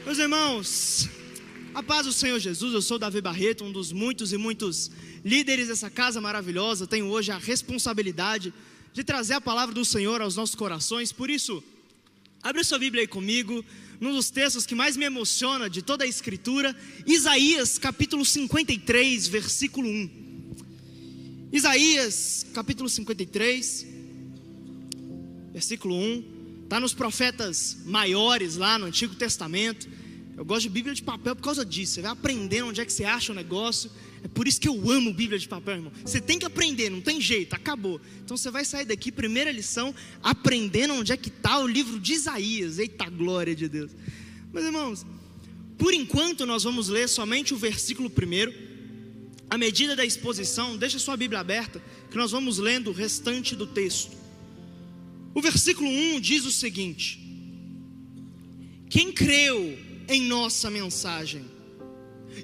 Meus irmãos, a paz do Senhor Jesus. Eu sou Davi Barreto, um dos muitos e muitos líderes dessa casa maravilhosa. Tenho hoje a responsabilidade de trazer a palavra do Senhor aos nossos corações. Por isso, abre sua Bíblia aí comigo, num dos textos que mais me emociona de toda a Escritura, Isaías capítulo 53, versículo 1. Isaías capítulo 53, versículo 1. Está nos profetas maiores lá no Antigo Testamento. Eu gosto de Bíblia de papel por causa disso. Você vai aprendendo onde é que você acha o negócio. É por isso que eu amo Bíblia de papel, irmão. Você tem que aprender, não tem jeito, acabou. Então você vai sair daqui, primeira lição, aprendendo onde é que está o livro de Isaías. Eita glória de Deus. Meus irmãos, por enquanto nós vamos ler somente o versículo 1. À medida da exposição, deixa sua Bíblia aberta, que nós vamos lendo o restante do texto. O versículo 1 diz o seguinte: quem creu em nossa mensagem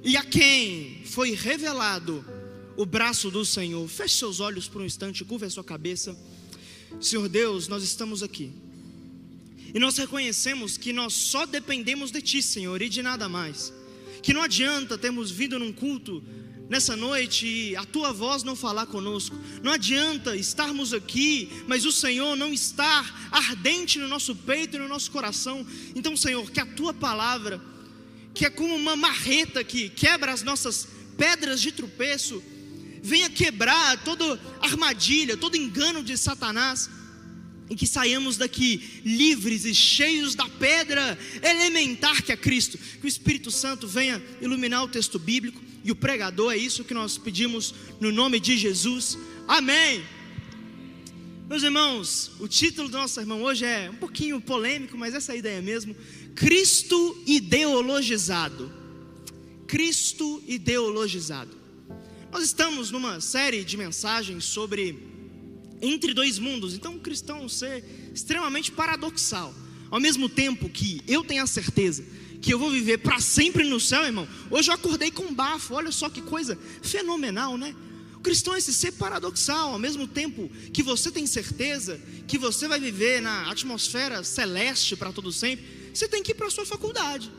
e a quem foi revelado o braço do Senhor? Feche seus olhos por um instante, curva a sua cabeça. Senhor Deus, nós estamos aqui e nós reconhecemos que nós só dependemos de Ti, Senhor, e de nada mais. Que não adianta termos vindo num culto nessa noite e a Tua voz não falar conosco. Não adianta estarmos aqui, mas o Senhor não estar ardente no nosso peito e no nosso coração. Então, Senhor, que a Tua palavra, que é como uma marreta que quebra as nossas pedras de tropeço, venha quebrar toda armadilha, todo engano de Satanás, e que saiamos daqui livres e cheios da pedra elementar que é Cristo. Que o Espírito Santo venha iluminar o texto bíblico e o pregador. É isso que nós pedimos no nome de Jesus, amém. Meus irmãos, o título do nosso sermão hoje é um pouquinho polêmico, mas essa é a ideia mesmo: Cristo ideologizado. Cristo ideologizado. Nós estamos numa série de mensagens sobre entre dois mundos. Então o cristão ser extremamente paradoxal. Ao mesmo tempo que eu tenho a certeza que eu vou viver para sempre no céu, irmão, hoje eu acordei com bafo. Olha só que coisa fenomenal, né? O cristão é esse ser paradoxal. Ao mesmo tempo que você tem certeza que você vai viver na atmosfera celeste para todo sempre, você tem que ir para a sua faculdade.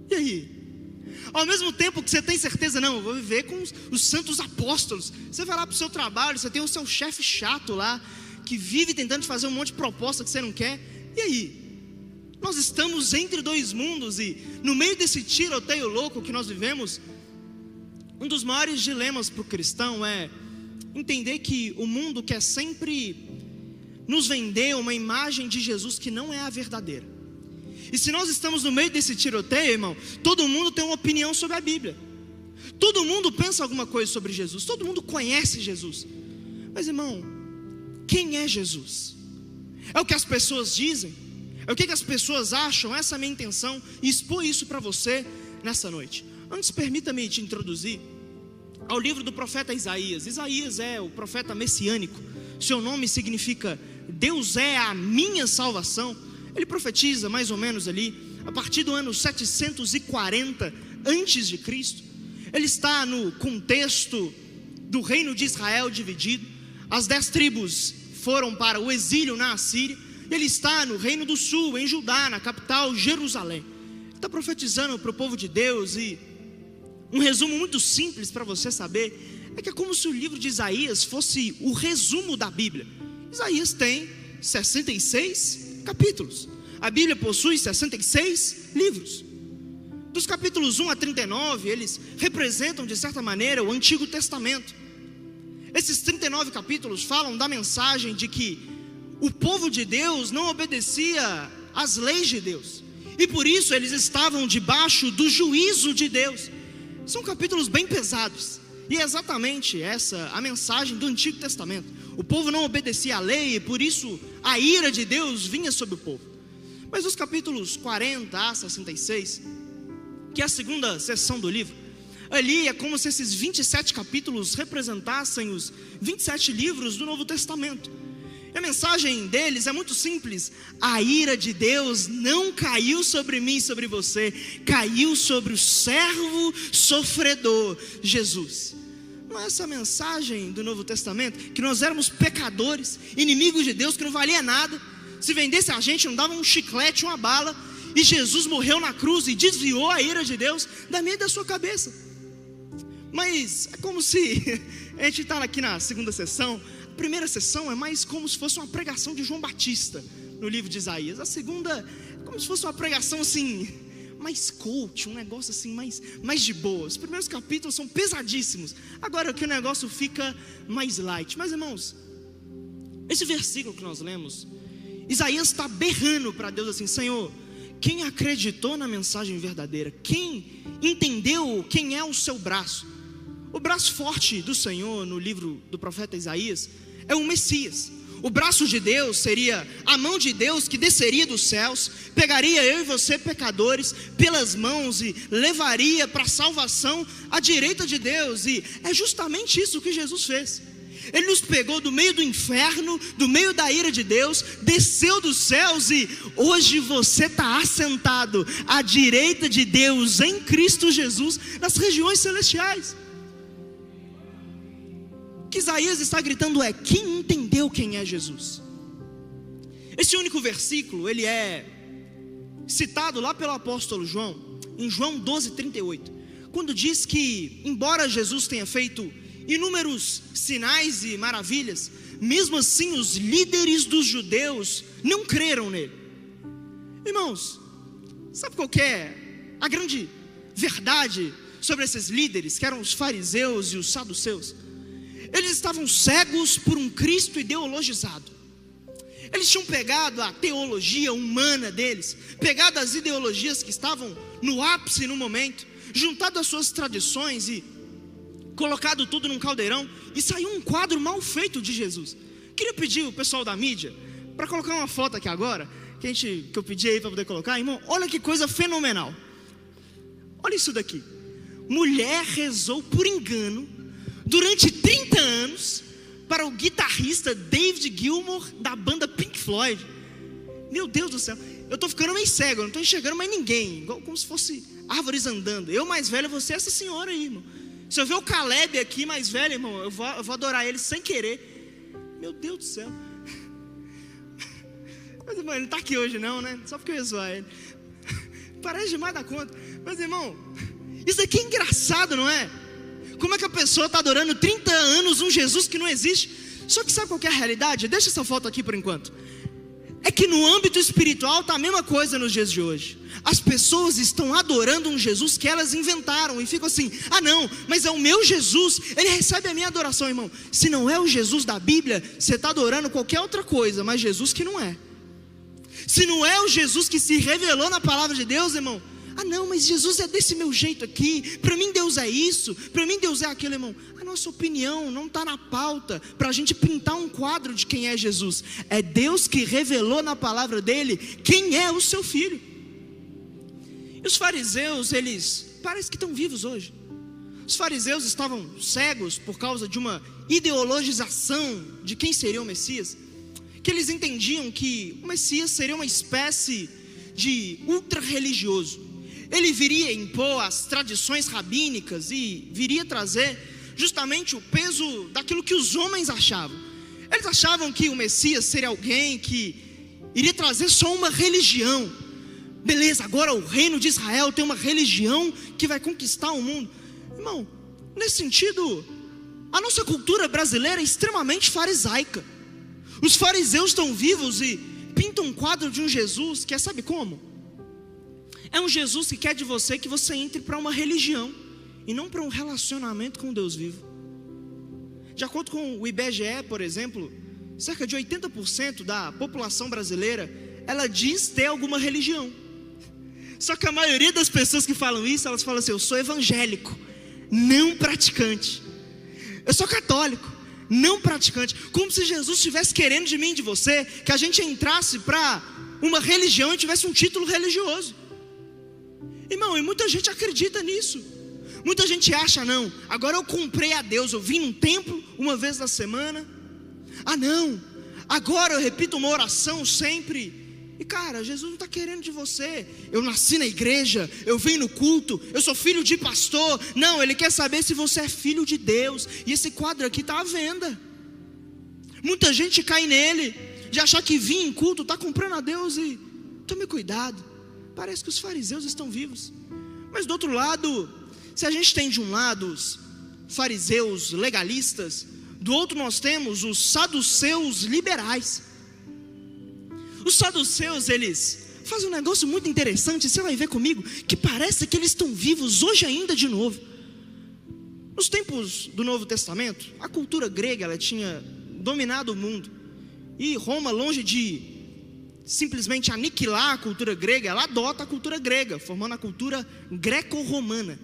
E aí? Ao mesmo tempo que você tem certeza, não, eu vou viver com os santos apóstolos, você vai lá para o seu trabalho, você tem o seu chefe chato lá, que vive tentando fazer um monte de proposta que você não quer. E aí? Nós estamos entre dois mundos e no meio desse tiroteio louco que nós vivemos, um dos maiores dilemas para o cristão é entender que o mundo quer sempre nos vender uma imagem de Jesus que não é a verdadeira. E se nós estamos no meio desse tiroteio, irmão, todo mundo tem uma opinião sobre a Bíblia. Todo mundo pensa alguma coisa sobre Jesus. Todo mundo conhece Jesus. Mas, irmão, quem é Jesus? É o que as pessoas dizem? É o que as pessoas acham? Essa é a minha intenção, e expor isso para você nessa noite. Antes, permita-me te introduzir ao livro do profeta Isaías. Isaías é o profeta messiânico. Seu nome significa Deus é a minha salvação. Ele profetiza mais ou menos ali a partir do ano 740 antes de Cristo. Ele está no contexto do reino de Israel dividido. As 10 tribos foram para o exílio na Assíria. Ele está no reino do sul, em Judá, na capital Jerusalém. Ele está profetizando para o povo de Deus. E um resumo muito simples para você saber é que é como se o livro de Isaías fosse o resumo da Bíblia. Isaías tem 66 capítulos. A Bíblia possui 66 livros. Dos capítulos 1 a 39, eles representam de certa maneira o Antigo Testamento. Esses 39 capítulos falam da mensagem de que o povo de Deus não obedecia às leis de Deus, e por isso eles estavam debaixo do juízo de Deus. São capítulos bem pesados, e é exatamente essa a mensagem do Antigo Testamento. O povo não obedecia à lei, e por isso a ira de Deus vinha sobre o povo. Mas os capítulos 40 a 66, que é a segunda seção do livro, ali é como se esses 27 capítulos representassem os 27 livros do Novo Testamento. E a mensagem deles é muito simples: a ira de Deus não caiu sobre mim e sobre você, caiu sobre o servo sofredor, Jesus. Não é essa a mensagem do Novo Testamento? Que nós éramos pecadores, inimigos de Deus, que não valia nada. Se vendesse a gente, não dava um chiclete, uma bala. e Jesus morreu na cruz e desviou a ira de Deus da minha e da sua cabeça. Mas é como se a gente está aqui na segunda sessão. A primeira sessão é mais como se fosse uma pregação de João Batista no livro de Isaías. A segunda é como se fosse uma pregação assim, mais coach, um negócio assim mais de boa. Os primeiros capítulos são pesadíssimos. Agora que o negócio fica mais light. Mas irmãos, esse versículo que nós lemos, Isaías está berrando para Deus assim: Senhor, quem acreditou na mensagem verdadeira? Quem entendeu quem é o seu braço? O braço forte do Senhor no livro do profeta Isaías é o Messias. O braço de Deus seria a mão de Deus que desceria dos céus, pegaria eu e você pecadores pelas mãos e levaria para a salvação à direita de Deus. E é justamente isso que Jesus fez. Ele nos pegou do meio do inferno, do meio da ira de Deus, desceu dos céus e hoje você está assentado à direita de Deus em Cristo Jesus, nas regiões celestiais. O que Isaías está gritando é: quem entendeu quem é Jesus? Esse único versículo, ele é citado lá pelo apóstolo João, em João 12:38, quando diz que, embora Jesus tenha feito inúmeros sinais e maravilhas, mesmo assim os líderes dos judeus não creram nele. Irmãos, sabe qual que é a grande verdade sobre esses líderes, que eram os fariseus e os saduceus? Eles estavam cegos por um Cristo ideologizado. Eles tinham pegado a teologia humana deles, pegado as ideologias que estavam no ápice no momento, juntado as suas tradições e colocado tudo num caldeirão, e saiu um quadro mal feito de Jesus. Queria pedir o pessoal da mídia para colocar uma foto aqui agora, que eu pedi aí para poder colocar. Irmão, olha que coisa fenomenal. Olha isso daqui. Mulher rezou por engano durante 30 anos para o guitarrista David Gilmour da banda Pink Floyd. Meu Deus do céu, eu estou ficando meio cego, eu não estou enxergando mais ninguém, igual como se fosse árvores andando. Eu mais velho, você é essa senhora aí, irmão. Se eu ver o Caleb aqui mais velho, irmão, eu vou adorar ele sem querer. Meu Deus do céu. Mas irmão, ele não está aqui hoje não, né? Só porque eu ia zoar ele. Parece demais da conta. Mas irmão, isso aqui é engraçado, não é? Como é que a pessoa está adorando 30 anos um Jesus que não existe? Só que sabe qual que é a realidade? Deixa essa foto aqui por enquanto. É que no âmbito espiritual está a mesma coisa nos dias de hoje. As pessoas estão adorando um Jesus que elas inventaram e ficam assim: ah não, mas é o meu Jesus, ele recebe a minha adoração. Irmão, se não é o Jesus da Bíblia, você está adorando qualquer outra coisa, mas Jesus que não é. Se não é o Jesus que se revelou na palavra de Deus, irmão, ah não, mas Jesus é desse meu jeito aqui, para mim Deus é isso, para mim Deus é aquilo. Irmão, a nossa opinião não está na pauta para a gente pintar um quadro de quem é Jesus. É Deus que revelou na palavra dele quem é o seu filho. E os fariseus, eles parece que estão vivos hoje. Os fariseus estavam cegos por causa de uma ideologização de quem seria o Messias, que eles entendiam que o Messias seria uma espécie de ultra-religioso. Ele viria impor as tradições rabínicas e viria trazer justamente o peso daquilo que os homens achavam. Eles achavam que o Messias seria alguém que iria trazer só uma religião. Beleza, agora o reino de Israel tem uma religião que vai conquistar o mundo. Irmão, nesse sentido, a nossa cultura brasileira é extremamente farisaica. Os fariseus estão vivos e pintam um quadro de um Jesus que é, sabe como? É um Jesus que quer de você que você entre para uma religião e não para um relacionamento com Deus vivo. De acordo com o IBGE, por exemplo, cerca de 80% da população brasileira, ela diz ter alguma religião. Só que a maioria das pessoas que falam isso, elas falam assim: eu sou evangélico, não praticante. Eu sou católico, não praticante. Como se Jesus estivesse querendo de mim e de você que a gente entrasse para uma religião e tivesse um título religioso. Irmão, e muita gente acredita nisso. Muita gente acha: não, agora eu comprei a Deus, eu vim num templo uma vez na semana. Ah não, agora eu repito uma oração sempre. E cara, Jesus não está querendo de você. Eu nasci na igreja, eu venho no culto, eu sou filho de pastor. Não, Ele quer saber se você é filho de Deus. E esse quadro aqui está à venda. Muita gente cai nele de achar que vir em culto está comprando a Deus. E tome cuidado, parece que os fariseus estão vivos. Mas do outro lado, se a gente tem de um lado os fariseus legalistas, do outro nós temos os saduceus liberais. Os saduceus, eles fazem um negócio muito interessante, você vai ver comigo, que parece que eles estão vivos hoje ainda de novo. Nos tempos do Novo Testamento, a cultura grega, ela tinha dominado o mundo. E Roma, longe de simplesmente aniquilar a cultura grega, ela adota a cultura grega, formando a cultura greco-romana.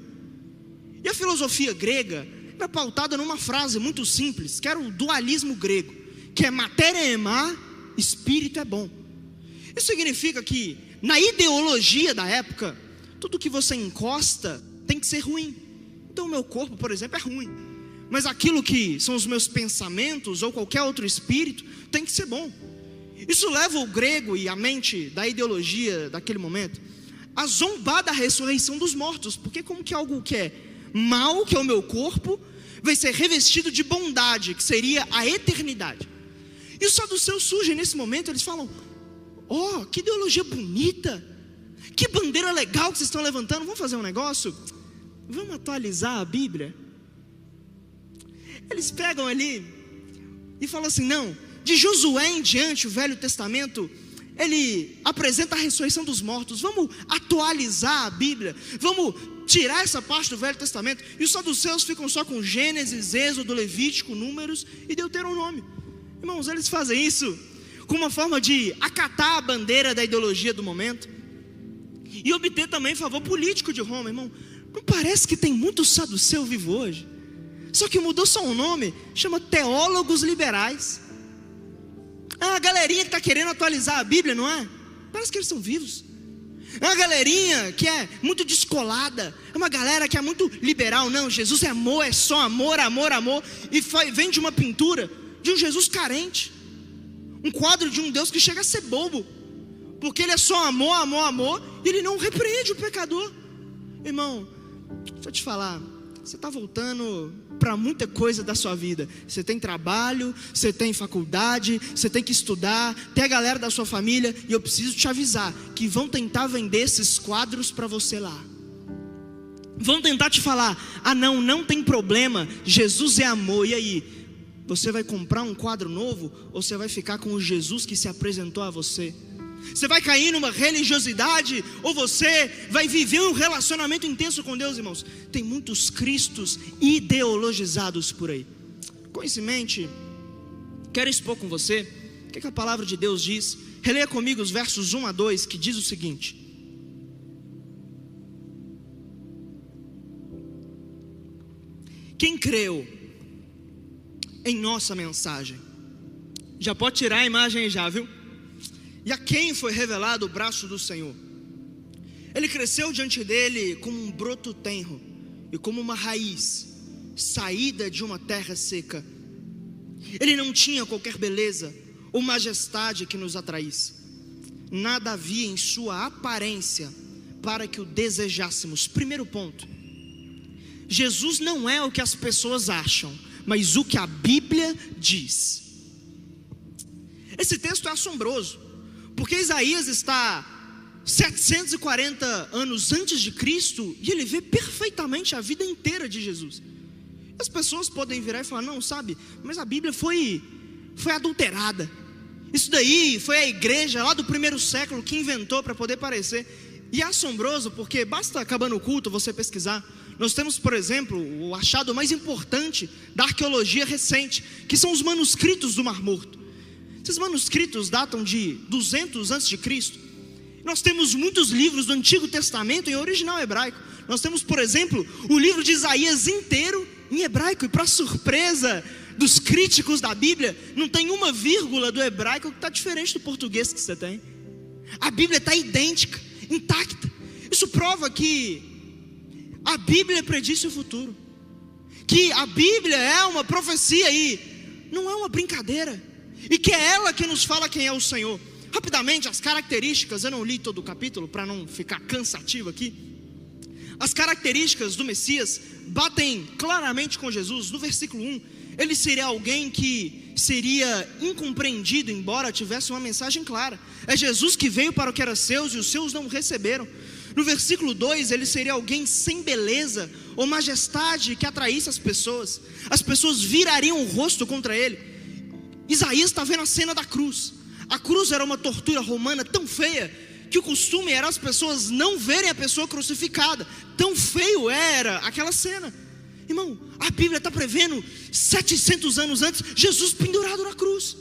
E a filosofia grega era pautada numa frase muito simples, que era o dualismo grego, que é matéria é má, espírito é bom. Isso significa que na ideologia da época, tudo que você encosta tem que ser ruim. Então o meu corpo, por exemplo, é ruim, mas aquilo que são os meus pensamentos ou qualquer outro espírito tem que ser bom. Isso leva o grego e a mente da ideologia daquele momento a zombar da ressurreição dos mortos, porque como que algo que é mal, que é o meu corpo, vai ser revestido de bondade, que seria a eternidade. E os saduceus surgem nesse momento, eles falam: oh, que ideologia bonita, que bandeira legal que vocês estão levantando, vamos fazer um negócio? Vamos atualizar a Bíblia? Eles pegam ali e falam assim: não, de Josué em diante, o Velho Testamento, ele apresenta a ressurreição dos mortos. Vamos atualizar a Bíblia, vamos tirar essa parte do Velho Testamento. E os saduceus ficam só com Gênesis, Êxodo, Levítico, Números e Deuteronômio. Irmãos, eles fazem isso com uma forma de acatar a bandeira da ideologia do momento e obter também favor político de Roma. Irmão, não parece que tem muito saduceu vivo hoje? Só que mudou só o nome, chama teólogos liberais. É uma galerinha que está querendo atualizar a Bíblia, não é? Parece que eles são vivos. É uma galerinha que é muito descolada, é uma galera que é muito liberal. Não, Jesus é amor, é só amor, amor, amor. E vem de uma pintura de um Jesus carente, um quadro de um Deus que chega a ser bobo, porque ele é só amor, amor, amor, e ele não repreende o pecador. Irmão, deixa eu te falar, você está voltando para muita coisa da sua vida. Você tem trabalho, você tem faculdade, você tem que estudar, tem a galera da sua família, e eu preciso te avisar que vão tentar vender esses quadros para você lá. Vão tentar te falar: ah não, não tem problema, Jesus é amor. E aí, você vai comprar um quadro novo, ou você vai ficar com o Jesus que se apresentou a você? Você vai cair numa religiosidade, ou você vai viver um relacionamento intenso com Deus? Irmãos, tem muitos cristos ideologizados por aí. Com isso em mente, quero expor com você o que a palavra de Deus diz. Releia comigo os versos 1 a 2, que diz o seguinte: quem creu em nossa mensagem, já pode tirar a imagem aí já, viu? E a quem foi revelado o braço do Senhor? Ele cresceu diante dele como um broto tenro e como uma raiz saída de uma terra seca. Ele não tinha qualquer beleza ou majestade que nos atraísse. Nada havia em sua aparência para que o desejássemos. Primeiro ponto: Jesus não é o que as pessoas acham, mas o que a Bíblia diz. Esse texto é assombroso, porque Isaías está 740 anos antes de Cristo, e ele vê perfeitamente a vida inteira de Jesus. As pessoas podem virar e falar: não, sabe, mas a Bíblia foi adulterada. Isso daí foi a igreja lá do primeiro século que inventou para poder parecer. E é assombroso porque basta, acabando o culto, você pesquisar. Nós temos, por exemplo, o achado mais importante da arqueologia recente, que são os manuscritos do Mar Morto. Esses manuscritos datam de 200 a.C. Nós temos muitos livros do Antigo Testamento em original hebraico. Nós temos, por exemplo, o livro de Isaías inteiro em hebraico. E para surpresa dos críticos da Bíblia, não tem uma vírgula do hebraico que está diferente do português que você tem. A Bíblia está idêntica, intacta. Isso prova que a Bíblia predisse o futuro, que a Bíblia é uma profecia e não é uma brincadeira, e que é ela que nos fala quem é o Senhor. Rapidamente, as características, eu não li todo o capítulo para não ficar cansativo aqui. As características do Messias batem claramente com Jesus. No versículo 1, ele seria alguém que seria incompreendido, embora tivesse uma mensagem clara. É Jesus que veio para o que era seus, e os seus não o receberam. No versículo 2, ele seria alguém sem beleza ou majestade que atraísse as pessoas. As pessoas virariam o rosto contra ele. Isaías está vendo a cena da cruz. A cruz era uma tortura romana tão feia que o costume era as pessoas não verem a pessoa crucificada. Tão feio era aquela cena. Irmão, a Bíblia está prevendo 700 anos antes, Jesus pendurado na cruz.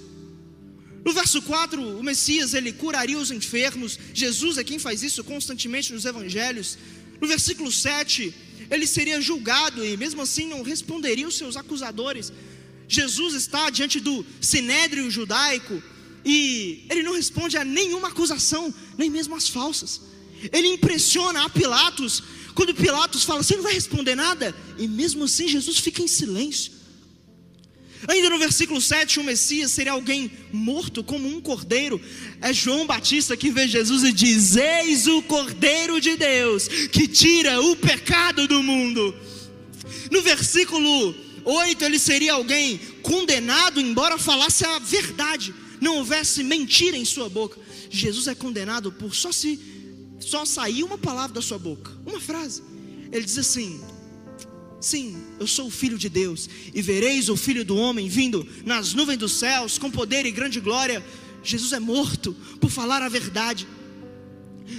No verso 4, o Messias, ele curaria os enfermos. Jesus é quem faz isso constantemente nos evangelhos. No versículo 7, ele seria julgado e mesmo assim não responderia os seus acusadores. Jesus está diante do sinédrio judaico e ele não responde a nenhuma acusação, nem mesmo as falsas. Ele impressiona a Pilatos, quando Pilatos fala, você não vai responder nada? E mesmo assim Jesus fica em silêncio. Ainda no versículo 7, o Messias seria alguém morto como um cordeiro. É João Batista que vê Jesus e diz, eis o Cordeiro de Deus, que tira o pecado do mundo. No versículo 8, ele seria alguém condenado, embora falasse a verdade, não houvesse mentira em sua boca. Jesus é condenado por só sair uma palavra da sua boca, uma frase. Ele diz assim, sim, eu sou o Filho de Deus, e vereis o Filho do Homem vindo nas nuvens dos céus, com poder e grande glória. Jesus é morto por falar a verdade.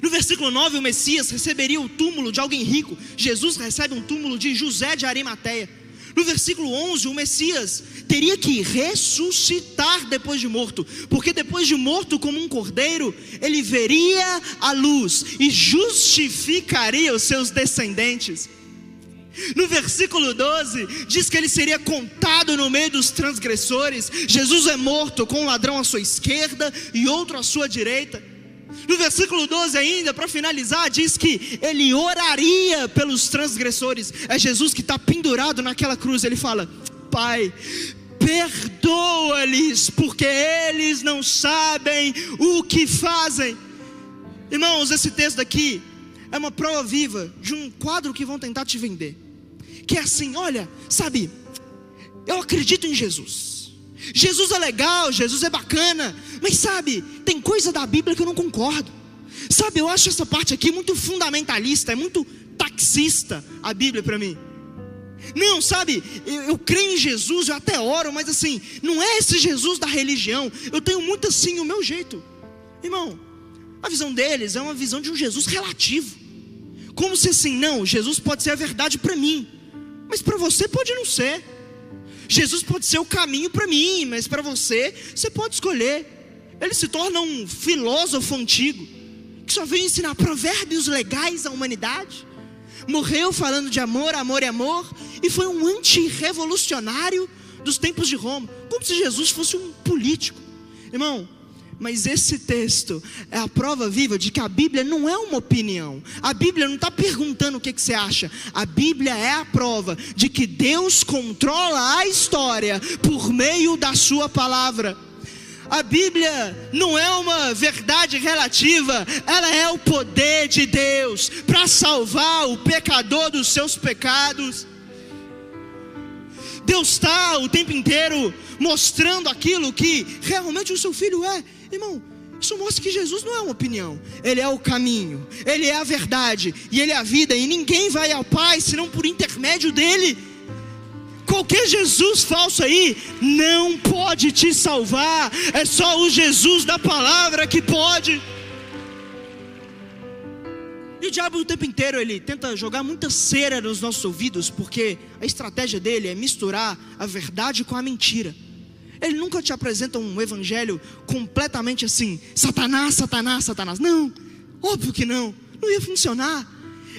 No versículo 9, o Messias receberia o túmulo de alguém rico. Jesus recebe um túmulo de José de Arimateia. No versículo 11, o Messias teria que ressuscitar depois de morto, porque depois de morto como um cordeiro, ele veria a luz e justificaria os seus descendentes. No versículo 12, diz que ele seria contado no meio dos transgressores. Jesus é morto com um ladrão à sua esquerda e outro à sua direita. No versículo 12 ainda, para finalizar, diz que ele oraria pelos transgressores. É Jesus que está pendurado naquela cruz. Ele fala, Pai, perdoa-lhes, porque eles não sabem o que fazem. Irmãos, esse texto aqui é uma prova viva de um quadro que vão tentar te vender, que é assim, olha, sabe, eu acredito em Jesus. Jesus é legal, Jesus é bacana, mas sabe, tem coisa da Bíblia que eu não concordo. Sabe, eu acho essa parte aqui muito fundamentalista, é muito taxista a Bíblia para mim. Não, sabe, eu creio em Jesus, eu até oro, mas assim, não é esse Jesus da religião. Eu tenho muito assim o meu jeito. Irmão, a visão deles é uma visão de um Jesus relativo, como se assim, não, Jesus pode ser a verdade para mim, mas para você pode não ser. Jesus pode ser o caminho para mim, mas para você, você pode escolher. Ele se torna um filósofo antigo, que só veio ensinar provérbios legais à humanidade. Morreu falando de amor, amor e amor, e foi um antirrevolucionário dos tempos de Roma, como se Jesus fosse um político. Irmão, mas esse texto é a prova viva de que a Bíblia não é uma opinião. A Bíblia não está perguntando o que você acha. A Bíblia é a prova de que Deus controla a história por meio da sua palavra. A Bíblia não é uma verdade relativa, ela é o poder de Deus para salvar o pecador dos seus pecados. Deus está o tempo inteiro mostrando aquilo que realmente o seu filho é. Irmão, isso mostra que Jesus não é uma opinião. Ele é o caminho, Ele é a verdade e Ele é a vida. E ninguém vai ao Pai senão por intermédio dEle. Qualquer Jesus falso aí não pode te salvar. É só o Jesus da palavra que pode. E o diabo o tempo inteiro ele tenta jogar muita cera nos nossos ouvidos, porque a estratégia dele é misturar a verdade com a mentira. Ele nunca te apresenta um evangelho completamente assim, Satanás, Satanás, Satanás. Não, óbvio que não ia funcionar.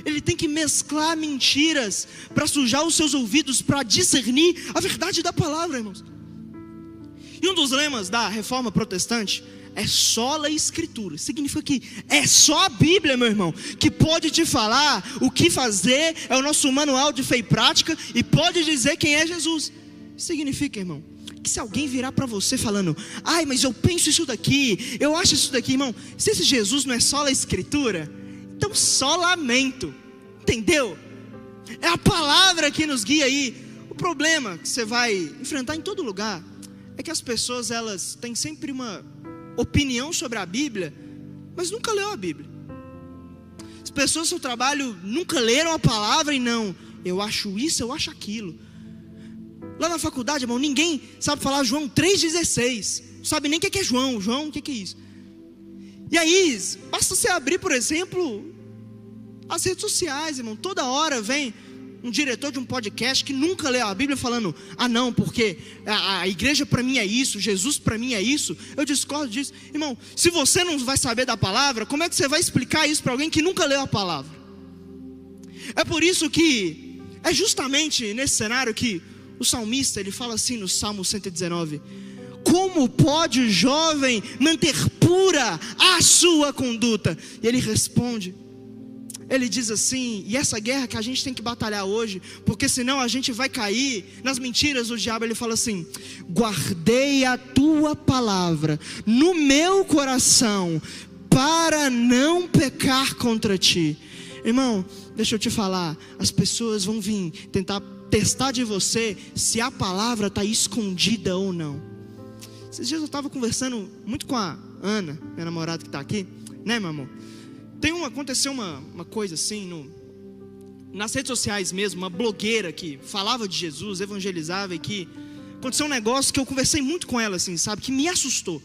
Ele tem que mesclar mentiras para sujar os seus ouvidos, para discernir a verdade da palavra, irmãos. E um dos lemas da reforma protestante é sola escritura. Significa que é só a Bíblia, meu irmão, que pode te falar o que fazer. É o nosso manual de fé e prática, e pode dizer quem é Jesus. Significa, irmão, que se alguém virar para você falando, ai, mas eu penso isso daqui, eu acho isso daqui, irmão, se esse Jesus não é só a escritura, então só lamento, entendeu? É a palavra que nos guia aí. O problema que você vai enfrentar em todo lugar é que as pessoas, elas têm sempre uma opinião sobre a Bíblia, mas nunca leu a Bíblia. As pessoas no seu trabalho nunca leram a palavra e não, eu acho isso, eu acho aquilo. Lá na faculdade, irmão, ninguém sabe falar João 3,16. Não sabe nem o que é João. João, o que é isso? E aí, basta você abrir, por exemplo, as redes sociais, irmão. Toda hora vem um diretor de um podcast que nunca leu a Bíblia falando, não, porque a igreja para mim é isso, Jesus para mim é isso. Eu discordo disso. Irmão, se você não vai saber da palavra, como é que você vai explicar isso para alguém que nunca leu a palavra? É por isso que é justamente nesse cenário que o salmista, ele fala assim no Salmo 119: como pode o jovem manter pura a sua conduta? E ele responde, ele diz assim, e essa guerra que a gente tem que batalhar hoje, porque senão a gente vai cair nas mentiras do diabo. Ele fala assim: guardei a tua palavra no meu coração, para não pecar contra ti. Irmão, deixa eu te falar, as pessoas vão vir tentar testar de você se a palavra está escondida ou não. Esses dias eu estava conversando muito com a Ana, minha namorada que está aqui, né, meu amor? Aconteceu uma coisa assim, nas redes sociais mesmo, uma blogueira que falava de Jesus, evangelizava, e que aconteceu um negócio que eu conversei muito com ela, assim, sabe, que me assustou.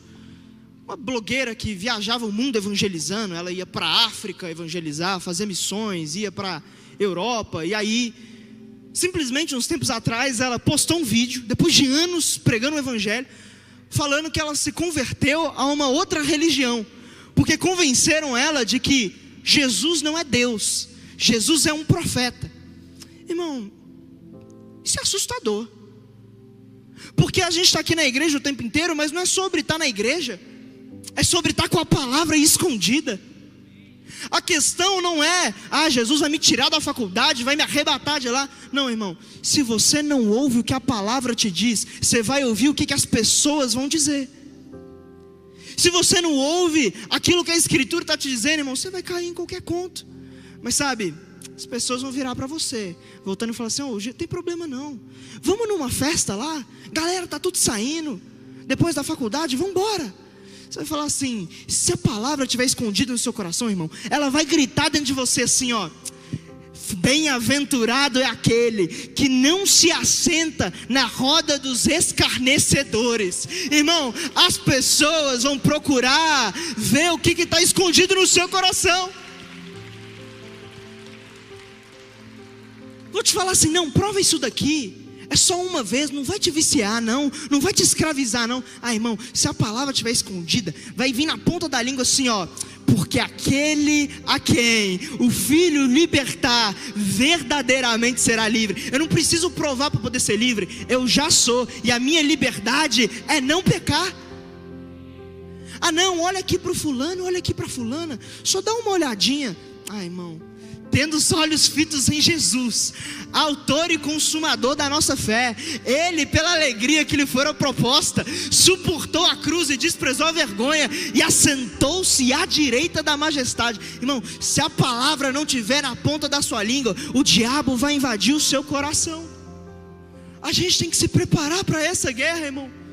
Uma blogueira que viajava o mundo evangelizando, ela ia para a África evangelizar, fazer missões, ia para a Europa, e aí, simplesmente uns tempos atrás, ela postou um vídeo, depois de anos pregando o evangelho, falando que ela se converteu a uma outra religião, porque convenceram ela de que Jesus não é Deus, Jesus é um profeta. Irmão, isso é assustador, porque a gente está aqui na igreja o tempo inteiro, mas não é sobre estar na igreja, é sobre estar com a palavra escondida. A questão não é, Jesus vai me tirar da faculdade, vai me arrebatar de lá. Não, irmão, se você não ouve o que a palavra te diz, você vai ouvir o que as pessoas vão dizer. Se você não ouve aquilo que a Escritura está te dizendo, irmão, você vai cair em qualquer conto. Mas sabe, as pessoas vão virar para você, voltando e falar assim: não tem problema não, vamos numa festa lá, galera, tá tudo saindo, depois da faculdade, vamos embora. Você vai falar assim, se a palavra estiver escondida no seu coração, irmão, ela vai gritar dentro de você assim, bem-aventurado é aquele que não se assenta na roda dos escarnecedores. Irmão, as pessoas vão procurar ver o que está escondido no seu coração. Vou te falar assim, não, prova isso daqui. É só uma vez, não vai te viciar não vai te escravizar não. Irmão, se a palavra estiver escondida, vai vir na ponta da língua assim, porque aquele a quem o Filho libertar, verdadeiramente será livre. Eu não preciso provar para poder ser livre, eu já sou, e a minha liberdade é não pecar. Não, olha aqui para o fulano, olha aqui para a fulana, só dá uma olhadinha. Irmão, tendo os olhos fitos em Jesus, autor e consumador da nossa fé, Ele, pela alegria que lhe fora proposta, suportou a cruz e desprezou a vergonha, e assentou-se à direita da majestade. Irmão, se a palavra não estiver na ponta da sua língua, o diabo vai invadir o seu coração. A gente tem que se preparar para essa guerra, irmão.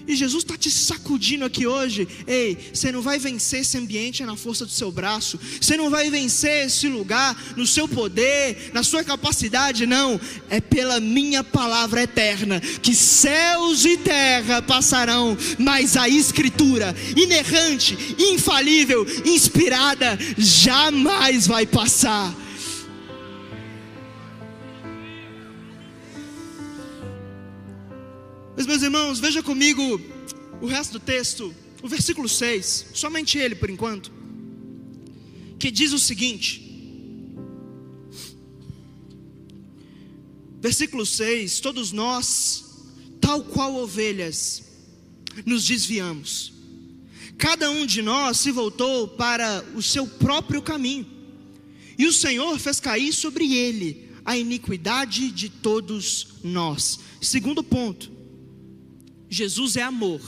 E Jesus está te sacudindo aqui hoje. Ei, você não vai vencer esse ambiente na força do seu braço, você não vai vencer esse lugar no seu poder, na sua capacidade, não. É pela minha palavra eterna, que céus e terra passarão, mas a Escritura, inerrante, infalível, inspirada, jamais vai passar. Mas, meus irmãos, veja comigo o resto do texto, o versículo 6, somente ele por enquanto, que diz o seguinte, versículo 6: todos nós, tal qual ovelhas, nos desviamos, cada um de nós se voltou para o seu próprio caminho, e o Senhor fez cair sobre ele a iniquidade de todos nós. Segundo ponto, Jesus é amor,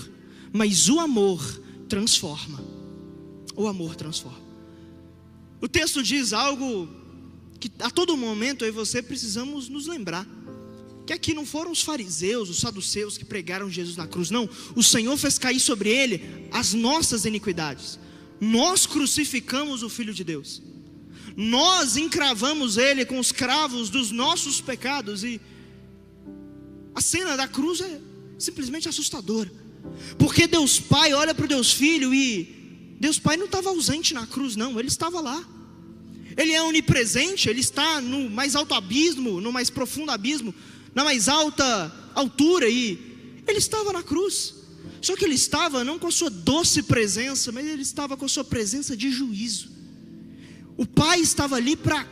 mas o amor transforma. O amor transforma. O texto diz algo que a todo momento eu e você precisamos nos lembrar. que aqui não foram os fariseus, os saduceus que pregaram Jesus na cruz, não. O Senhor fez cair sobre ele as nossas iniquidades. Nós crucificamos o Filho de Deus, nós encravamos ele com os cravos dos nossos pecados. E a cena da cruz é simplesmente assustadora, porque Deus Pai olha para o Deus Filho, e Deus Pai não estava ausente na cruz, não, ele estava lá. Ele é onipresente, ele está no mais alto abismo, no mais profundo abismo, na mais alta altura, e ele estava na cruz. Só que ele estava não com a sua doce presença, mas ele estava com a sua presença de juízo. O Pai estava ali para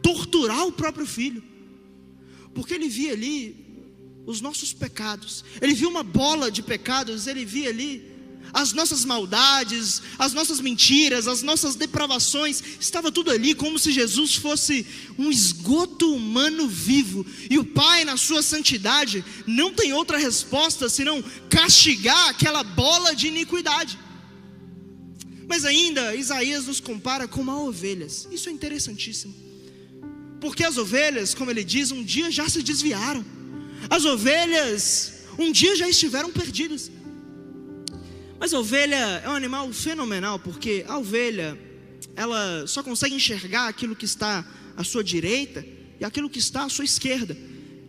torturar o próprio Filho, porque ele via ali os nossos pecados, ele via uma bola de pecados, ele via ali as nossas maldades, as nossas mentiras, as nossas depravações, estava tudo ali, como se Jesus fosse um esgoto humano vivo. E o Pai, na sua santidade, não tem outra resposta senão castigar aquela bola de iniquidade. Mas ainda Isaías nos compara com ovelhas. Isso é interessantíssimo, porque as ovelhas, como ele diz, um dia já se desviaram. As ovelhas um dia já estiveram perdidas. Mas a ovelha é um animal fenomenal, porque a ovelha, ela só consegue enxergar aquilo que está à sua direita e aquilo que está à sua esquerda.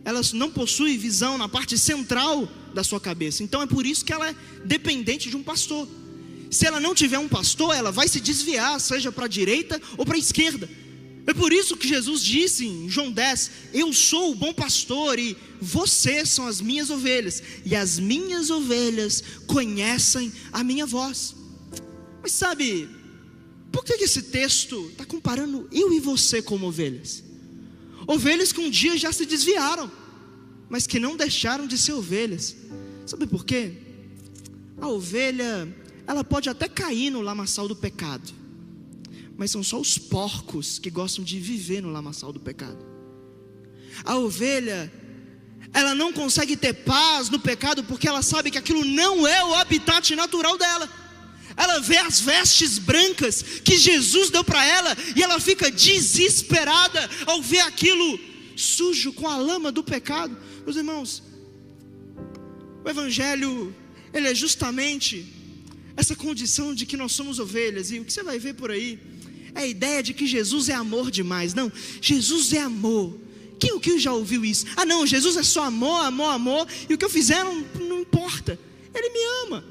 Ela não possui visão na parte central da sua cabeça. Então é por isso que ela é dependente de um pastor. Se ela não tiver um pastor, ela vai se desviar, seja para a direita ou para a esquerda. É por isso que Jesus disse em João 10: eu sou o bom pastor e vocês são as minhas ovelhas, e as minhas ovelhas conhecem a minha voz. Mas sabe, por que esse texto está comparando eu e você como ovelhas? Ovelhas que um dia já se desviaram, mas que não deixaram de ser ovelhas. Sabe por quê? A ovelha, ela pode até cair no lamaçal do pecado, mas são só os porcos que gostam de viver no lamaçal do pecado. A ovelha, ela não consegue ter paz no pecado, porque ela sabe que aquilo não é o habitat natural dela. Ela vê as vestes brancas que Jesus deu para ela, e ela fica desesperada ao ver aquilo sujo com a lama do pecado. Meus irmãos, o Evangelho, ele é justamente essa condição de que nós somos ovelhas. E o que você vai ver por aí é a ideia de que Jesus é amor demais. Não, Jesus é amor. Quem já ouviu isso? Ah não, Jesus é só amor, amor, amor, e o que eu fizer não importa, Ele me ama.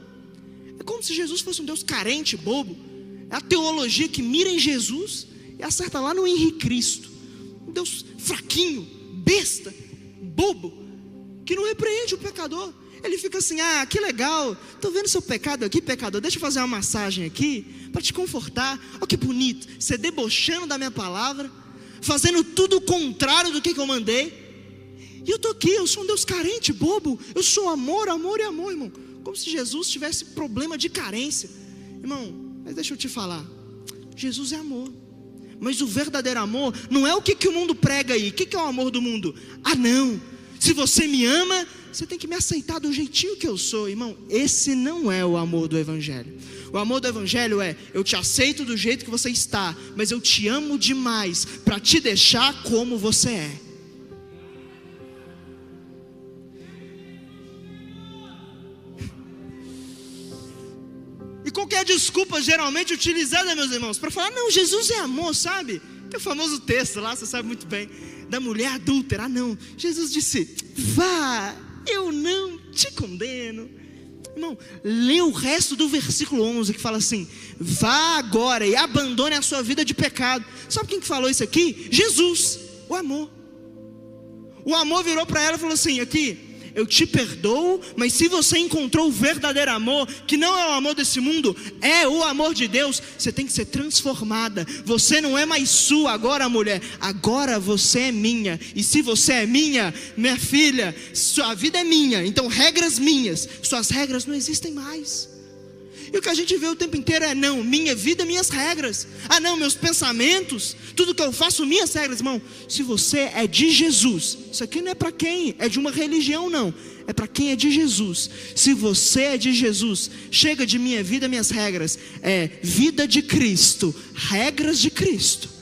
É como se Jesus fosse um Deus carente, bobo. É a teologia que mira em Jesus e acerta lá no Henrique Cristo. Um Deus fraquinho, besta, bobo, que não repreende o pecador. Ele fica assim: ah, que legal, estou vendo seu pecado aqui, pecador, deixa eu fazer uma massagem aqui, para te confortar. Olha que bonito, você debochando da minha palavra, fazendo tudo o contrário do que eu mandei. E eu estou aqui, eu sou um Deus carente, bobo. Eu sou amor, amor e amor, irmão. Como se Jesus tivesse problema de carência. Irmão, mas deixa eu te falar, Jesus é amor. Mas o verdadeiro amor não é o que o mundo prega aí. O que é o amor do mundo? Ah não, se você me ama, você tem que me aceitar do jeitinho que eu sou. Irmão, esse não é o amor do Evangelho. O amor do Evangelho é: eu te aceito do jeito que você está, mas eu te amo demais para te deixar como você é. E qual que é a desculpa geralmente utilizada, meus irmãos, para falar: não, Jesus é amor, sabe? Tem o famoso texto lá, você sabe muito bem, da mulher adúltera. Ah não, Jesus disse: vá, eu não te condeno. Irmão, lê o resto do versículo 11, que fala assim: vá agora e abandone a sua vida de pecado. Sabe quem que falou isso aqui? Jesus, o amor. O amor virou para ela e falou assim: aqui, eu te perdoo, mas se você encontrou o verdadeiro amor, que não é o amor desse mundo, é o amor de Deus, você tem que ser transformada. Você não é mais sua agora, mulher, agora você é minha. E se você é minha filha, sua vida é minha, então regras minhas, suas regras não existem mais. E o que a gente vê o tempo inteiro é: não, minha vida, minhas regras. Ah não, meus pensamentos, tudo que eu faço, minhas regras. Irmão, se você é de Jesus, isso aqui não é para quem é de uma religião, não, é para quem é de Jesus. Se você é de Jesus, chega de minha vida, minhas regras. É vida de Cristo, regras de Cristo.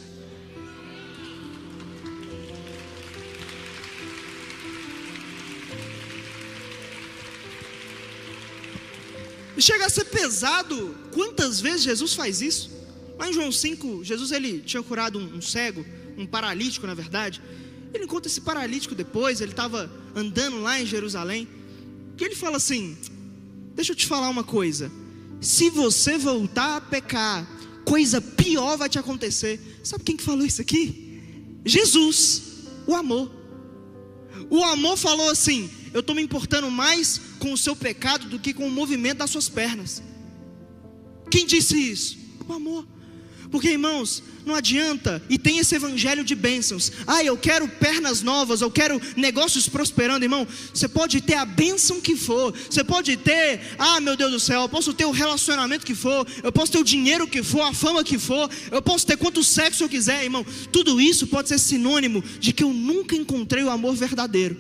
chega a ser pesado. Quantas vezes Jesus faz isso? Lá em João 5, Jesus ele tinha curado um cego, um paralítico na verdade. Ele encontra esse paralítico depois, ele estava andando lá em Jerusalém, que ele fala assim: deixa eu te falar uma coisa, se você voltar a pecar, coisa pior vai te acontecer. Sabe quem que falou isso aqui? Jesus, o amor. O amor falou assim: eu estou me importando mais com o seu pecado do que com o movimento das suas pernas. Quem disse isso? O amor. Porque, irmãos, não adianta, e tem esse evangelho de bênçãos. Eu quero pernas novas, eu quero negócios prosperando. Irmão, você pode ter a bênção que for, você pode ter, meu Deus do céu, eu posso ter o relacionamento que for, eu posso ter o dinheiro que for, a fama que for, eu posso ter quanto sexo eu quiser, irmão. Tudo isso pode ser sinônimo de que eu nunca encontrei o amor verdadeiro.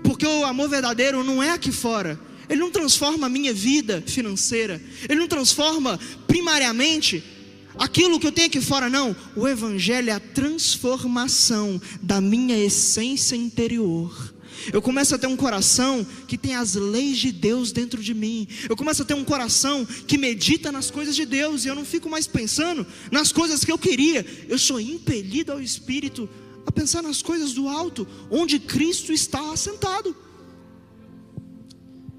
Porque o amor verdadeiro não é aqui fora. Ele não transforma a minha vida financeira, ele não transforma primariamente aquilo que eu tenho aqui fora, não. O evangelho é a transformação da minha essência interior. Eu começo a ter um coração que tem as leis de Deus dentro de mim. Eu começo a ter um coração que medita nas coisas de Deus, e eu não fico mais pensando nas coisas que eu queria. Eu sou impelido ao Espírito a pensar nas coisas do alto, onde Cristo está assentado.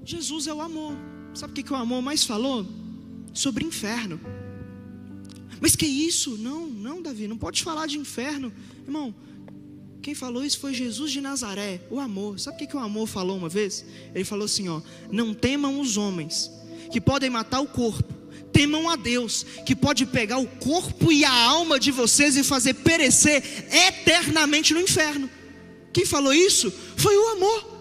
Jesus é o amor. Sabe o que o amor mais falou? Sobre inferno. Mas que isso? Não, Davi, não pode falar de inferno. Irmão, quem falou isso foi Jesus de Nazaré, o amor. Sabe o que o amor falou uma vez? Ele falou assim, não temam os homens, que podem matar o corpo. Temam a Deus, que pode pegar o corpo e a alma de vocês e fazer perecer eternamente no inferno. Quem falou isso? Foi o amor.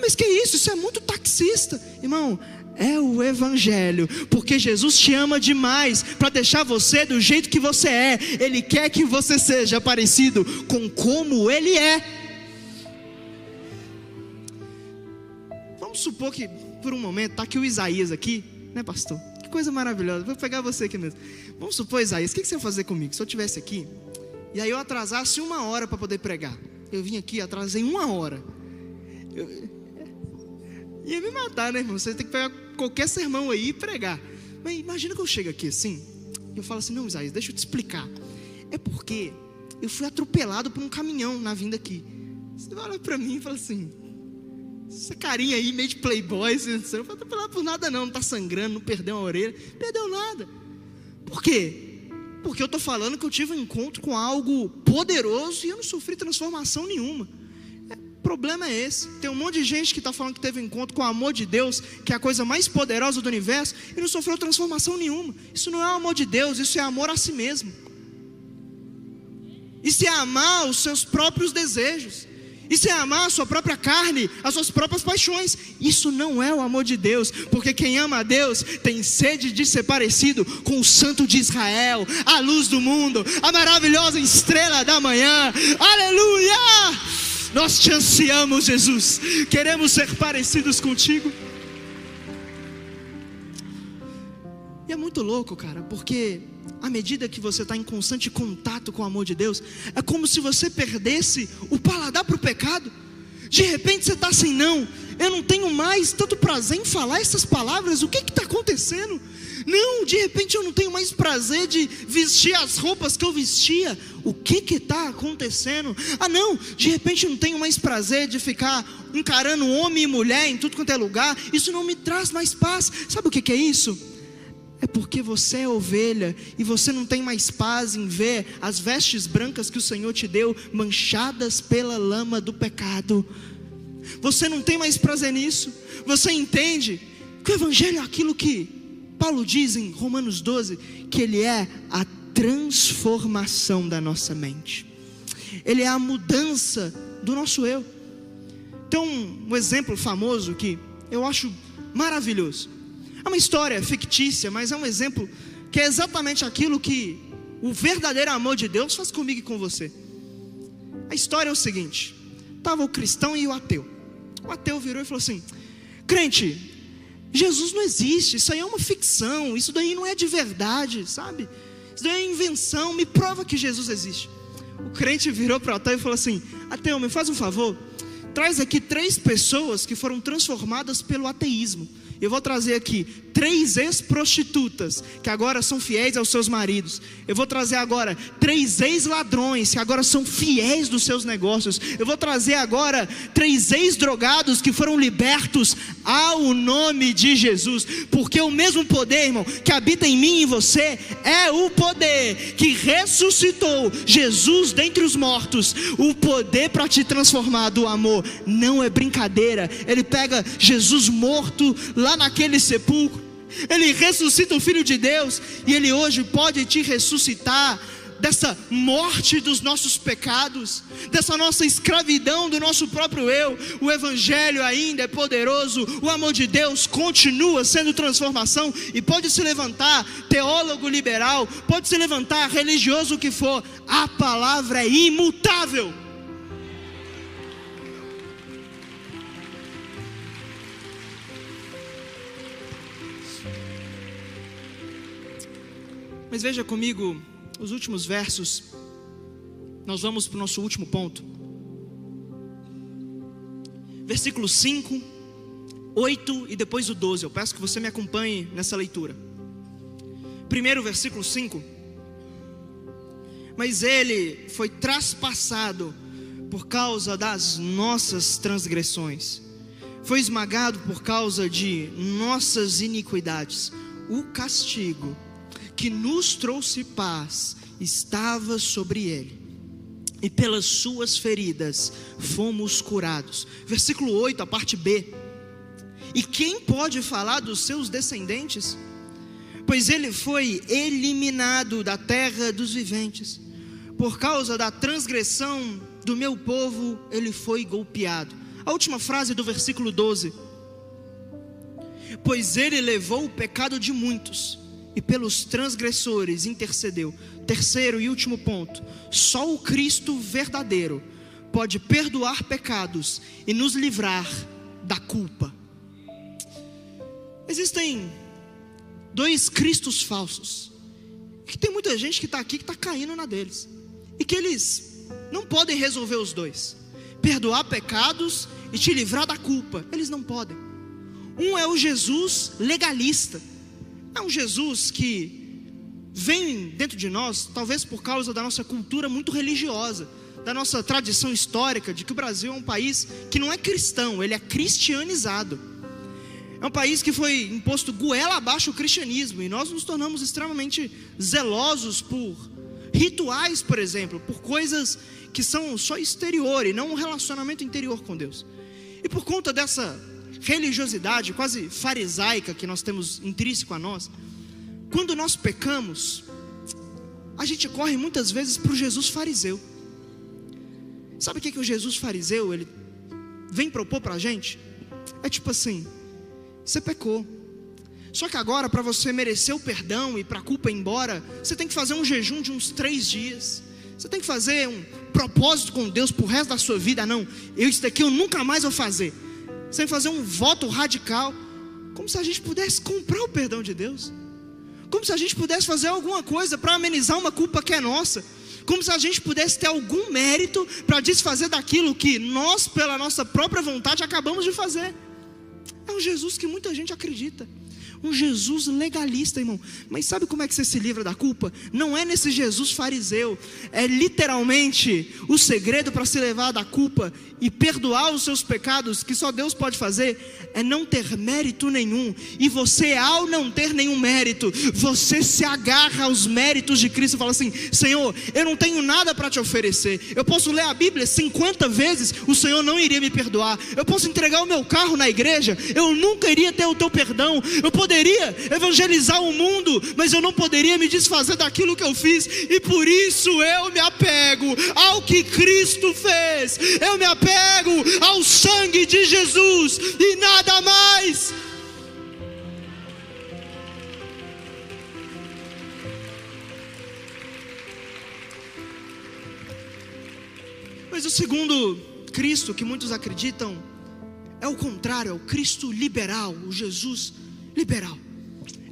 Mas que isso? Isso é muito taxista. Irmão, é o evangelho, porque Jesus te ama demais para deixar você do jeito que você é. Ele quer que você seja parecido com como Ele é. Vamos supor que por um momento está aqui o Isaías aqui, né, pastor? Que coisa maravilhosa. Vou pegar você aqui mesmo. Vamos supor, Isaías, o que você ia fazer comigo se eu estivesse aqui e aí eu atrasasse 1 hora para poder pregar? Eu vim aqui, atrasei 1 hora. Ia me matar, né, irmão? Você tem que pegar qualquer sermão aí e pregar. Mas imagina que eu chego aqui assim, e eu falo assim: não, Isaías, deixa eu te explicar. É porque eu fui atropelado por um caminhão na vinda aqui. Você vai olhar pra mim e fala assim: essa carinha aí meio de playboy, você não foi atropelado por nada não tá sangrando, não perdeu a orelha, perdeu nada. Por quê? Porque eu estou falando que eu tive um encontro com algo poderoso e eu não sofri transformação nenhuma. O problema é esse. Tem um monte de gente que está falando que teve um encontro com o amor de Deus, que é a coisa mais poderosa do universo, e não sofreu transformação nenhuma. Isso não é o amor de Deus, isso é amor a si mesmo. Isso é amar os seus próprios desejos. Isso é amar a sua própria carne, as suas próprias paixões. Isso não é o amor de Deus, porque quem ama a Deus tem sede de ser parecido com o Santo de Israel, a luz do mundo, a maravilhosa estrela da manhã. Aleluia! Nós te ansiamos, Jesus. Queremos ser parecidos contigo. E é muito louco, cara, porque à medida que você está em constante contato com o amor de Deus, é como se você perdesse o paladar para o pecado. De repente você está assim: não, eu não tenho mais tanto prazer em falar essas palavras. O que está acontecendo? Não, de repente eu não tenho mais prazer de vestir as roupas que eu vestia. O que está acontecendo? Não, de repente eu não tenho mais prazer de ficar encarando homem e mulher em tudo quanto é lugar. Isso não me traz mais paz. Sabe o que é isso? É porque você é ovelha e você não tem mais paz em ver as vestes brancas que o Senhor te deu manchadas pela lama do pecado. Você não tem mais prazer nisso. Você entende que o evangelho é aquilo que Paulo diz em Romanos 12, que ele é a transformação da nossa mente. Ele é a mudança do nosso eu. Tem um exemplo famoso que eu acho maravilhoso. É uma história fictícia, mas é um exemplo que é exatamente aquilo que o verdadeiro amor de Deus faz comigo e com você. A história é o seguinte: estava o cristão e o ateu. O ateu virou e falou assim: crente, Jesus não existe, isso aí é uma ficção, isso daí não é de verdade, sabe? Isso daí é invenção, me prova que Jesus existe. O crente virou para o ateu e falou assim: ateu, me faz um favor, traz aqui 3 pessoas que foram transformadas pelo ateísmo. Eu vou trazer aqui 3 ex-prostitutas que agora são fiéis aos seus maridos. Eu vou trazer agora 3 ex-ladrões que agora são fiéis dos seus negócios. Eu vou trazer agora 3 ex-drogados que foram libertos ao nome de Jesus. Porque o mesmo poder, irmão, que habita em mim e em você é o poder que ressuscitou Jesus dentre os mortos. O poder para te transformar do amor não é brincadeira. Ele pega Jesus morto lá naquele sepulcro, ele ressuscita o Filho de Deus, e ele hoje pode te ressuscitar dessa morte dos nossos pecados, dessa nossa escravidão do nosso próprio eu. O Evangelho ainda é poderoso, o amor de Deus continua sendo transformação, e pode se levantar teólogo liberal, pode se levantar religioso o que for, a palavra é imutável. Mas veja comigo os últimos versos. Nós vamos para o nosso último ponto. Versículo 5, 8 e depois o 12. Eu peço que você me acompanhe nessa leitura. Primeiro, versículo 5. Mas ele foi traspassado por causa das nossas transgressões, foi esmagado por causa de nossas iniquidades. O castigo que nos trouxe paz estava sobre ele, e pelas suas feridas fomos curados. Versículo 8, a parte B. E quem pode falar dos seus descendentes? Pois ele foi eliminado da terra dos viventes, por causa da transgressão do meu povo ele foi golpeado. A última frase do versículo 12. Pois ele levou o pecado de muitos, e pelos transgressores intercedeu. Terceiro e último ponto: só o Cristo verdadeiro pode perdoar pecados e nos livrar da culpa. Existem 2 cristos falsos, que tem muita gente que está aqui que está caindo na deles, e que eles não podem resolver os dois: perdoar pecados e te livrar da culpa. Eles não podem. Um é o Jesus legalista, é um Jesus que vem dentro de nós, talvez por causa da nossa cultura muito religiosa, da nossa tradição histórica, de que o Brasil é um país que não é cristão, ele é cristianizado. É um país que foi imposto goela abaixo o cristianismo, e nós nos tornamos extremamente zelosos por rituais, por exemplo, por coisas que são só exterior e não um relacionamento interior com Deus. E por conta dessa religiosidade quase farisaica que nós temos intrínseco a nós, quando nós pecamos, a gente corre muitas vezes para o Jesus fariseu. Sabe o que o Jesus fariseu ele vem propor para a gente? É tipo assim: você pecou, só que agora, para você merecer o perdão e para a culpa ir embora, você tem que fazer um jejum de uns 3 dias. Você tem que fazer um propósito com Deus para o resto da sua vida. Não, isso daqui eu nunca mais vou fazer. Você tem que fazer um voto radical. Como se a gente pudesse comprar o perdão de Deus, como se a gente pudesse fazer alguma coisa para amenizar uma culpa que é nossa, como se a gente pudesse ter algum mérito para desfazer daquilo que nós, pela nossa própria vontade, acabamos de fazer. É um Jesus que muita gente acredita, um Jesus legalista, irmão. Mas sabe como é que você se livra da culpa? Não é nesse Jesus fariseu. É literalmente o segredo para se livrar da culpa e perdoar os seus pecados, que só Deus pode fazer, é não ter mérito nenhum. E você, ao não ter nenhum mérito, você se agarra aos méritos de Cristo e fala assim: Senhor, eu não tenho nada para te oferecer. Eu posso ler a Bíblia 50 vezes, o Senhor não iria me perdoar. Eu posso entregar o meu carro na igreja, eu nunca iria ter o teu perdão. Eu poderia evangelizar o mundo, mas eu não poderia me desfazer daquilo que eu fiz. E por isso eu me apego ao que Cristo fez. Eu me apego ao sangue de Jesus e nada mais. Mas o segundo Cristo que muitos acreditam é o contrário, é o Cristo liberal, o Jesus liberal.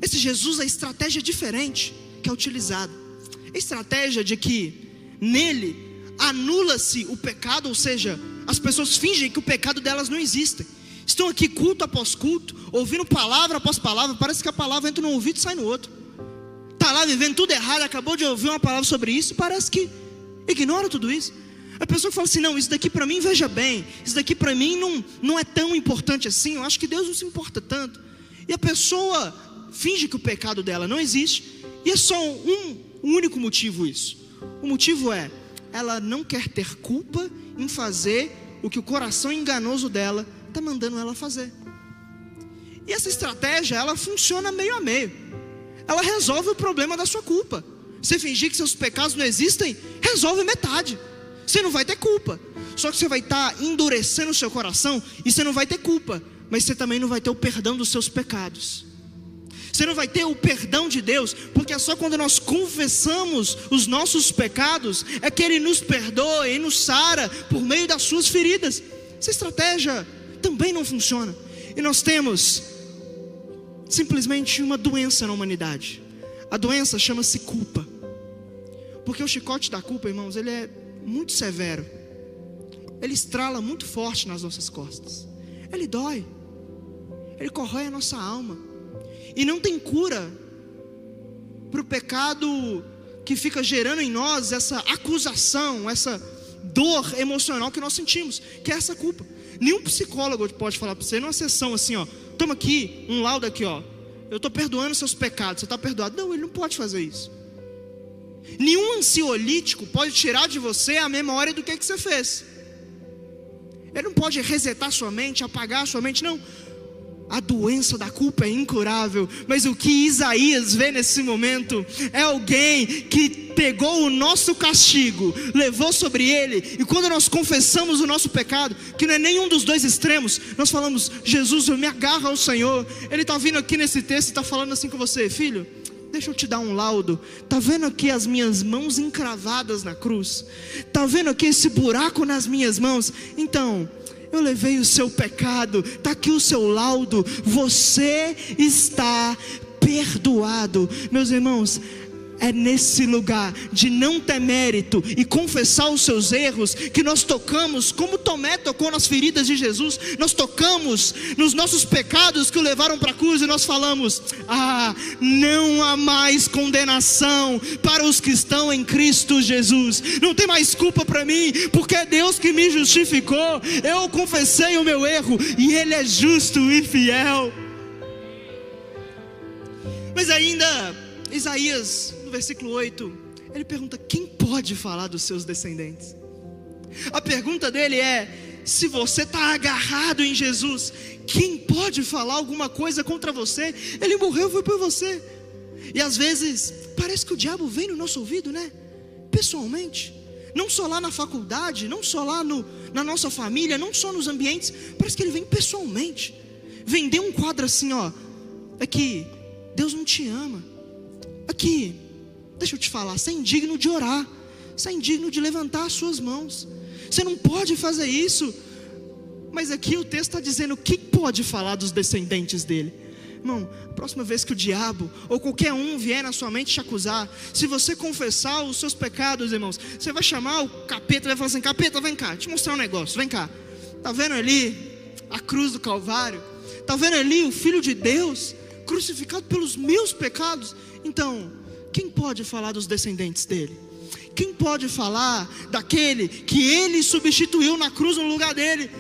Esse Jesus, a estratégia diferente que é utilizada, a estratégia de que nele anula-se o pecado, ou seja, as pessoas fingem que o pecado delas não existe. estão aqui culto após culto, ouvindo palavra após palavra, parece que a palavra entra num ouvido e sai no outro. Está lá vivendo tudo errado, acabou de ouvir uma palavra sobre isso, parece que ignora tudo isso. A pessoa que fala assim, não, isso daqui para mim, veja bem, isso daqui para mim não é tão importante assim, eu acho que Deus não se importa tanto. E a pessoa finge que o pecado dela não existe, e é só um único motivo isso. O motivo é, ela não quer ter culpa em fazer o que o coração enganoso dela está mandando ela fazer. E essa estratégia, ela funciona meio a meio. Ela resolve o problema da sua culpa. Você fingir que seus pecados não existem, resolve metade. Você não vai ter culpa. Só que você vai estar endurecendo o seu coração e você não vai ter culpa, mas você também não vai ter o perdão dos seus pecados. Você não vai ter o perdão de Deus, porque é só quando nós confessamos os nossos pecados é que Ele nos perdoa e nos sara por meio das suas feridas. Essa estratégia também não funciona. E nós temos simplesmente uma doença na humanidade. A doença chama-se culpa. Porque o chicote da culpa, irmãos, ele é muito severo. Ele estrala muito forte nas nossas costas. Ele dói. Ele corrói a nossa alma. E não tem cura para o pecado que fica gerando em nós essa acusação, essa dor emocional que nós sentimos, que é essa culpa. Nenhum psicólogo pode falar para você numa sessão assim, ó, toma aqui, um laudo aqui, ó, eu estou perdoando seus pecados, você está perdoado. Não, ele não pode fazer isso. Nenhum ansiolítico pode tirar de você a memória do que você fez. Ele não pode resetar sua mente, apagar sua mente, não. A doença da culpa é incurável, mas o que Isaías vê nesse momento é alguém que pegou o nosso castigo, levou sobre ele, e quando nós confessamos o nosso pecado, que não é nenhum dos dois extremos, nós falamos, Jesus, eu me agarro ao Senhor. Ele está vindo aqui nesse texto e está falando assim com você, filho, deixa eu te dar um laudo. Está vendo aqui as minhas mãos encravadas na cruz? Está vendo aqui esse buraco nas minhas mãos? Então, eu levei o seu pecado, está aqui o seu laudo, você está perdoado. Meus irmãos, é nesse lugar de não ter mérito e confessar os seus erros que nós tocamos, como Tomé tocou nas feridas de Jesus, nós tocamos nos nossos pecados que o levaram para a cruz e nós falamos, não há mais condenação para os que estão em Cristo Jesus, não tem mais culpa para mim, porque é Deus que me justificou, eu confessei o meu erro e Ele é justo e fiel. Mas ainda, Isaías, no versículo 8, ele pergunta, quem pode falar dos seus descendentes? A pergunta dele é, se você está agarrado em Jesus, quem pode falar alguma coisa contra você? Ele morreu, foi por você. E às vezes, parece que o diabo vem no nosso ouvido, né? Pessoalmente, não só lá na faculdade, não só lá na nossa família, não só nos ambientes, parece que ele vem pessoalmente, vender um quadro assim, ó, aqui, Deus não te ama. Aqui, deixa eu te falar, você é indigno de orar, você é indigno de levantar as suas mãos, você não pode fazer isso. Mas aqui o texto está dizendo, quem pode falar dos descendentes dele? Irmão, a próxima vez que o diabo ou qualquer um vier na sua mente te acusar, se você confessar os seus pecados, irmãos, você vai chamar o capeta, vai falar assim, capeta, vem cá, te mostrar um negócio, vem cá, está vendo ali a cruz do Calvário? Está vendo ali o Filho de Deus crucificado pelos meus pecados? Então, quem pode falar dos descendentes dele? Quem pode falar daquele que ele substituiu na cruz no lugar dele?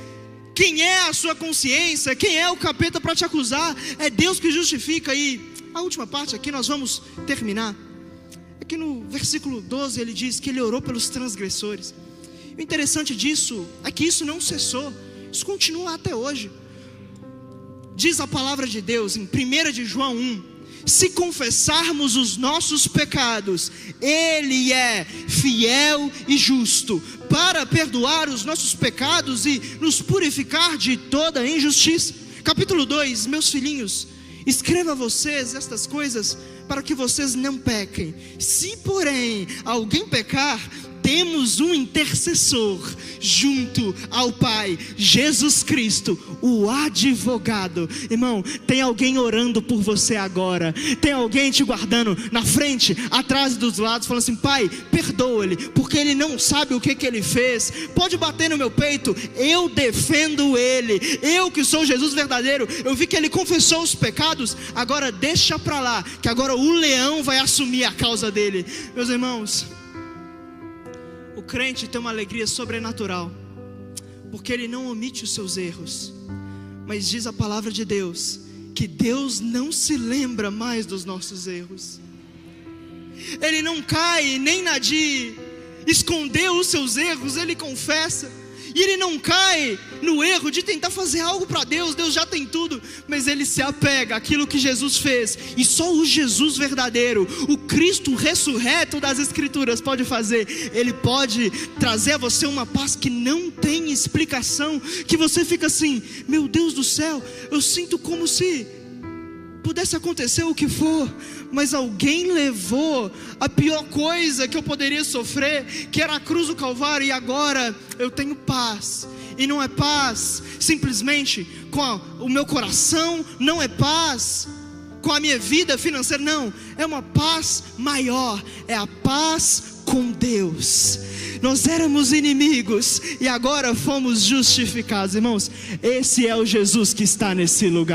Quem é a sua consciência? Quem é o capeta para te acusar? É Deus que justifica. E a última parte aqui nós vamos terminar. Aqui no versículo 12 ele diz que ele orou pelos transgressores. O interessante disso é que isso não cessou, isso continua até hoje. Diz a palavra de Deus em 1 de João 1, se confessarmos os nossos pecados, Ele é fiel e justo para perdoar os nossos pecados e nos purificar de toda injustiça. Capítulo 2, meus filhinhos, escreva a vocês estas coisas para que vocês não pequem. Se porém alguém pecar, temos um intercessor junto ao Pai, Jesus Cristo, o advogado. Irmão, tem alguém orando por você agora, tem alguém te guardando na frente, atrás, dos lados, falando assim: Pai, perdoa-lhe, porque ele não sabe o que ele fez. Pode bater no meu peito, eu defendo ele. Eu que sou Jesus verdadeiro, eu vi que ele confessou os pecados, agora deixa pra lá, que agora o leão vai assumir a causa dele. Meus irmãos, o crente tem uma alegria sobrenatural, porque ele não omite os seus erros, mas diz a palavra de Deus que Deus não se lembra mais dos nossos erros. Ele não cai nem na de esconder os seus erros, ele confessa. E ele não cai no erro de tentar fazer algo para Deus, Deus já tem tudo, mas ele se apega àquilo que Jesus fez, e só o Jesus verdadeiro, o Cristo ressurreto das Escrituras pode fazer. Ele pode trazer a você uma paz que não tem explicação, que você fica assim: meu Deus do céu, eu sinto como se pudesse acontecer o que for, mas alguém levou a pior coisa que eu poderia sofrer, que era a cruz do Calvário, e agora eu tenho paz. E não é paz simplesmente com o meu coração, não é paz com a minha vida financeira, não, é uma paz maior, é a paz com Deus. Nós éramos inimigos e agora fomos justificados. Irmãos, esse é o Jesus que está nesse lugar.